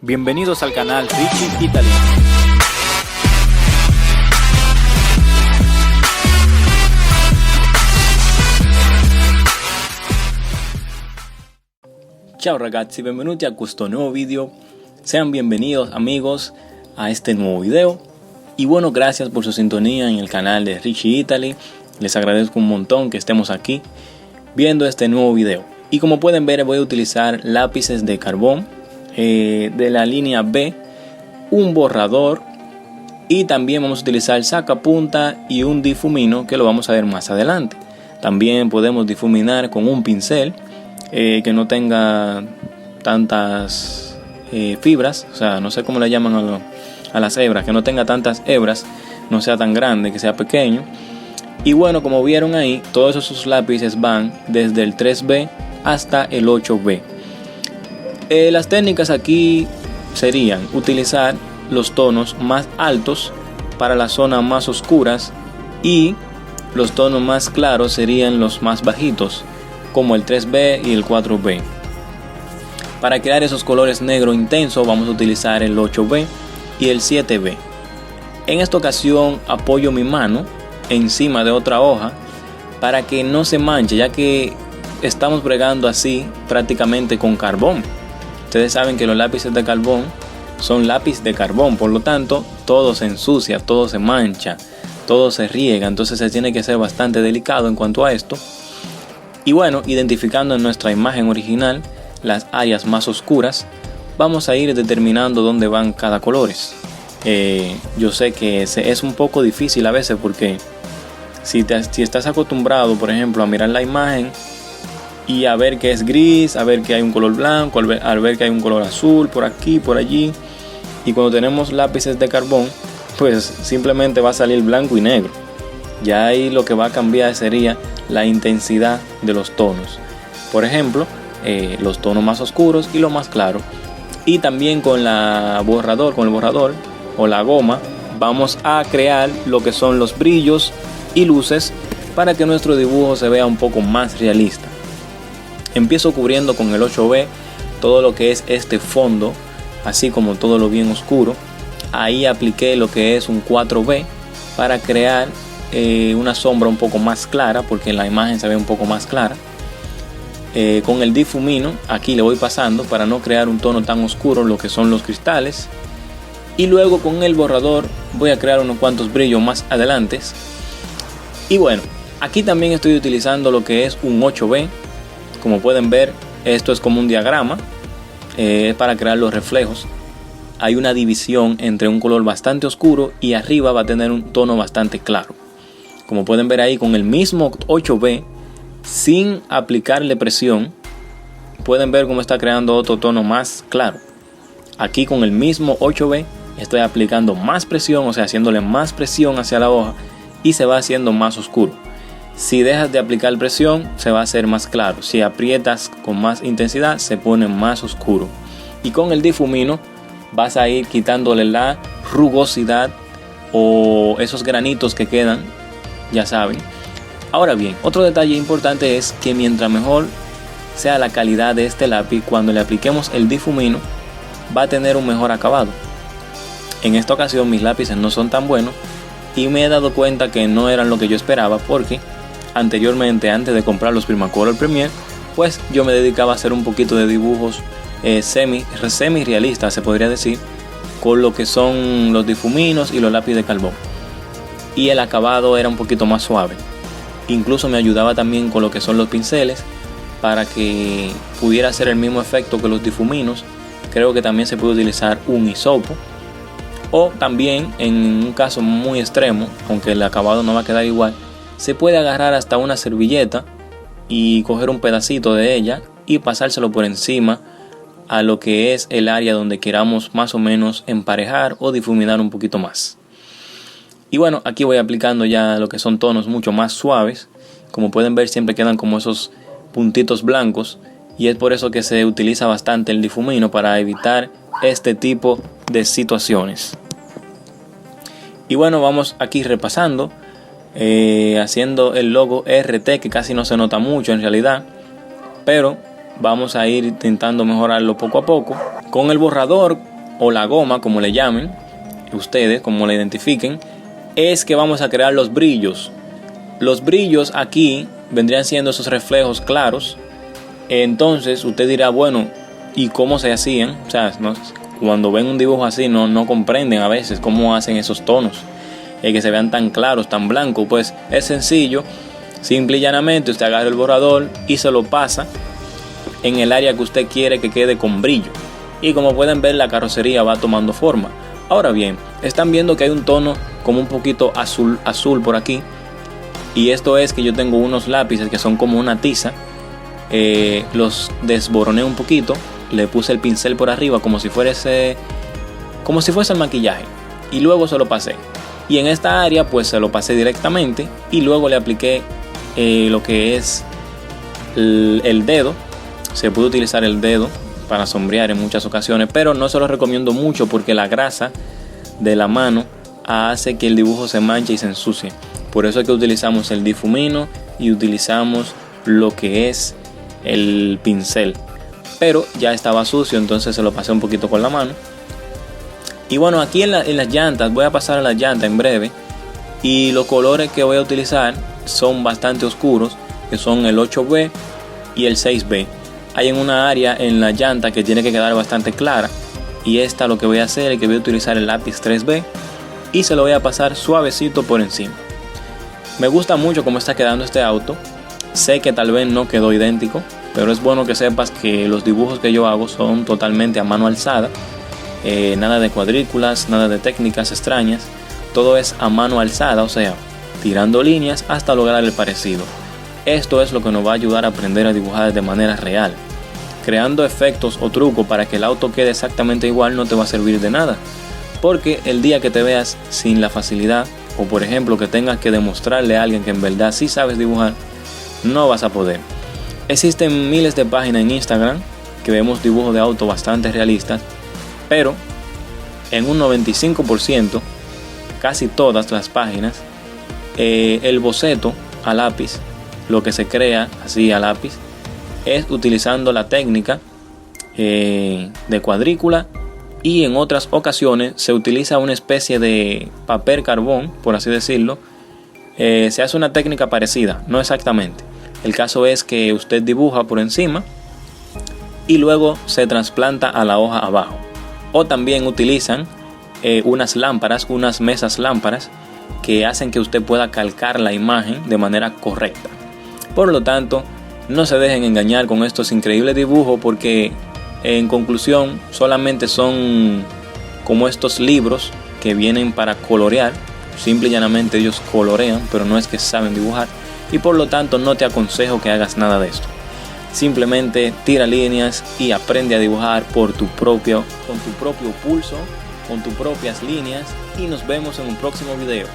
Bienvenidos al canal Richie Italy. Ciao ragazzi, benvenuti a questo nuevo video. Sean bienvenidos amigos a este nuevo video. Y bueno, gracias por su sintonía en el canal de Richie Italy. Les agradezco un montón que estemos aquí viendo este nuevo video. Y como pueden ver, voy a utilizar lápices de carbón de la línea B, un borrador, y también vamos a utilizar sacapunta y un difumino, que lo vamos a ver más adelante. También podemos difuminar con un pincel que no tenga tantas fibras, o sea, no sé cómo le llaman a las hebras, que no tenga tantas hebras, no sea tan grande, que sea pequeño. Y bueno, como vieron ahí, todos esos lápices van desde el 3B hasta el 8B. Las técnicas aquí serían utilizar los tonos más altos para las zonas más oscuras y los tonos más claros serían los más bajitos, como el 3B y el 4B. Para crear esos colores negro intenso vamos a utilizar el 8B y el 7B. En esta ocasión apoyo mi mano encima de otra hoja para que no se manche, ya que estamos bregando así prácticamente con carbón. Ustedes saben que los lápices de carbón son lápiz de carbón, por lo tanto todo se ensucia, todo se mancha, todo se riega, entonces se tiene que ser bastante delicado en cuanto a esto. Y bueno, identificando en nuestra imagen original las áreas más oscuras, vamos a ir determinando dónde van cada colores. Yo sé que es un poco difícil a veces porque si estás acostumbrado, por ejemplo, a mirar la imagen y a ver que es gris, a ver que hay un color blanco, al ver que hay un color azul por aquí, por allí, y cuando tenemos lápices de carbón, pues simplemente va a salir blanco y negro. Ya ahí lo que va a cambiar sería la intensidad de los tonos. Por ejemplo, los tonos más oscuros y los más claros. Y también con el borrador o la goma, vamos a crear lo que son los brillos y luces para que nuestro dibujo se vea un poco más realista. Empiezo cubriendo con el 8B todo lo que es este fondo, así como todo lo bien oscuro. Ahí apliqué lo que es un 4B para crear una sombra un poco más clara, porque en la imagen se ve un poco más clara. Con el difumino aquí le voy pasando para no crear un tono tan oscuro lo que son los cristales. Y luego con el borrador voy a crear unos cuantos brillos más adelante. Y bueno, aquí también estoy utilizando lo que es un 8B. Como pueden ver, esto es como un diagrama, para crear los reflejos. Hay una división entre un color bastante oscuro y arriba va a tener un tono bastante claro. Como pueden ver ahí, con el mismo 8B, sin aplicarle presión, pueden ver cómo está creando otro tono más claro. Aquí con el mismo 8B estoy aplicando más presión, o sea, haciéndole más presión hacia la hoja y se va haciendo más oscuro. Si dejas de aplicar presión, se va a hacer más claro. Si aprietas con más intensidad, se pone más oscuro. Y con el difumino vas a ir quitándole la rugosidad o esos granitos que quedan, ya saben. Ahora bien, otro detalle importante es que mientras mejor sea la calidad de este lápiz, cuando le apliquemos el difumino, va a tener un mejor acabado. En esta ocasión mis lápices no son tan buenos y me he dado cuenta que no eran lo que yo esperaba, porque anteriormente, antes de comprar los Primacolor Premier, pues yo me dedicaba a hacer un poquito de dibujos semi realistas, se podría decir, con lo que son los difuminos y los lápices de carbón, y el acabado era un poquito más suave. Incluso me ayudaba también con lo que son los pinceles para que pudiera hacer el mismo efecto que los difuminos. Creo que también se puede utilizar un hisopo, o también en un caso muy extremo, aunque el acabado no va a quedar igual, se puede agarrar hasta una servilleta y coger un pedacito de ella y pasárselo por encima a lo que es el área donde queramos más o menos emparejar o difuminar un poquito más. Y bueno, aquí voy aplicando ya lo que son tonos mucho más suaves. Como pueden ver, siempre quedan como esos puntitos blancos, y es por eso que se utiliza bastante el difumino, para evitar este tipo de situaciones. Y bueno, vamos aquí repasando, haciendo el logo RT, que casi no se nota mucho en realidad, pero vamos a ir intentando mejorarlo poco a poco. Con el borrador o la goma, como le llamen ustedes, como la identifiquen, es que vamos a crear los brillos. Los brillos aquí vendrían siendo esos reflejos claros. Entonces usted dirá, bueno, ¿y cómo se hacían? O sea, cuando ven un dibujo así no comprenden a veces cómo hacen esos tonos, que se vean tan claros, tan blancos. Pues es sencillo, simple y llanamente usted agarra el borrador y se lo pasa en el área que usted quiere que quede con brillo. Y como pueden ver, la carrocería va tomando forma. Ahora bien, están viendo que hay un tono como un poquito azul por aquí. Y esto es que yo tengo unos lápices que son como una tiza. Los desboroné un poquito, le puse el pincel por arriba como si fuese el maquillaje, y luego se lo pasé. Y en esta área pues se lo pasé directamente y luego le apliqué lo que es el dedo. Se puede utilizar el dedo para sombrear en muchas ocasiones, pero no se lo recomiendo mucho porque la grasa de la mano hace que el dibujo se manche y se ensucie. Por eso es que utilizamos el difumino y utilizamos lo que es el pincel. Pero ya estaba sucio, entonces se lo pasé un poquito con la mano. Y bueno, aquí en las llantas, voy a pasar a las llantas en breve. Y los colores que voy a utilizar son bastante oscuros, que son el 8B y el 6B. Hay en una área en la llanta que tiene que quedar bastante clara. Y esta lo que voy a hacer es que voy a utilizar el lápiz 3B y se lo voy a pasar suavecito por encima. Me gusta mucho cómo está quedando este auto. Sé que tal vez no quedó idéntico, pero es bueno que sepas que los dibujos que yo hago son totalmente a mano alzada. Nada de cuadrículas, nada de técnicas extrañas. Todo es a mano alzada, o sea, tirando líneas hasta lograr el parecido. Esto es lo que nos va a ayudar a aprender a dibujar de manera real. Creando efectos o trucos para que el auto quede exactamente igual no te va a servir de nada. Porque el día que te veas sin la facilidad, o por ejemplo que tengas que demostrarle a alguien que en verdad sí sabes dibujar, no vas a poder. Existen miles de páginas en Instagram que vemos dibujos de auto bastante realistas, pero en un 95%, casi todas las páginas, el boceto a lápiz, lo que se crea así a lápiz, es utilizando la técnica de cuadrícula, y en otras ocasiones se utiliza una especie de papel carbón, por así decirlo. Se hace una técnica parecida, no exactamente. El caso es que usted dibuja por encima y luego se trasplanta a la hoja abajo. O también utilizan unas mesas lámparas que hacen que usted pueda calcar la imagen de manera correcta. Por lo tanto, no se dejen engañar con estos increíbles dibujos, porque en conclusión solamente son como estos libros que vienen para colorear. Simple y llanamente ellos colorean, pero no es que saben dibujar, y por lo tanto no te aconsejo que hagas nada de esto. Simplemente tira líneas y aprende a dibujar con tu propio pulso, con tus propias líneas, y nos vemos en un próximo video.